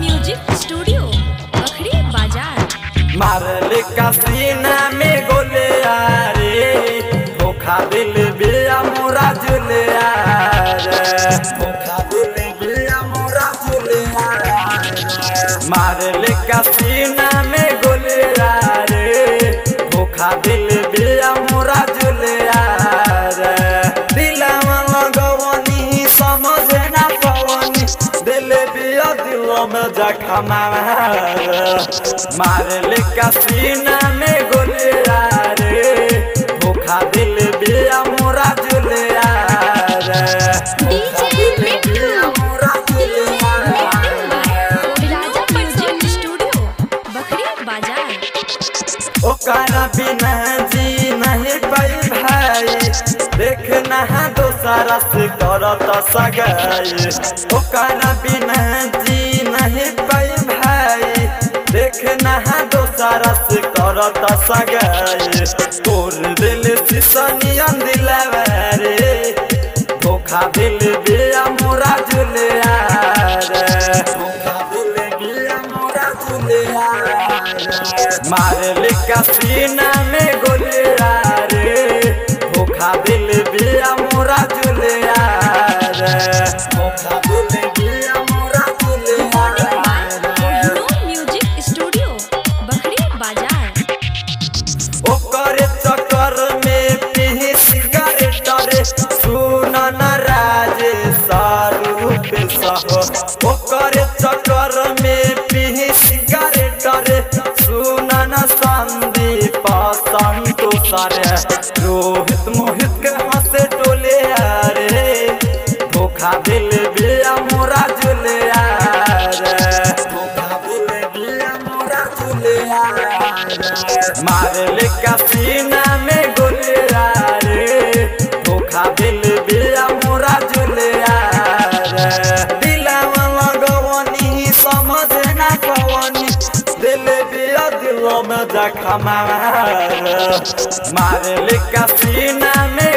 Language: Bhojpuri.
म्यूजिक स्टूडियो बखरी बाजार। मारले का सीना में गोले रे धोखा दिल बिया मोरा जुले धोखा दिल बिया मोरा जुले मारले का सीना में गोले रे धोखा दिल बिया मोरा जुले दिलवा लगवनी समझ ना पवनी दिल बिया दिल में जखम मारले का सीना में गोले रे धोखा दिल बिया मोरा जुले ओकरा बिना जी नहीं पाई भाई देखना दोसरा से करत सगाई ओकरा बिना जी नहीं पाई भाई देखना दोसरा से करत सगाई तोर दिल सिसनियन दिलवा रे धोखा दिल बिया मोरा जुले धोखा दिल बिया मोरा जुले मारले का सीना में गोले रे धोखा दिल बिया मोरा जुले धोखा दिल बिया मोरा जुले म्यूजिक स्टूडियो बखरी बाजार। ओकरे चक्कर में पी सिगरेट रे सुन न राज शाहरुख सहो ओकरे चक्कर में पी सिगरेट रे सुन न संदीप संतोष रे रोहित मोहित के हंसे टोले रे धोखा दिल बिया मोरा जुले धोखा दिल बिया मोरा जुले मारले का सीना में गोले रे धोखा दिल बिया मोरा जुले दिलवा लगवनी समझ ना पवनी दिल बिया दिल में जखम मारले का सीना में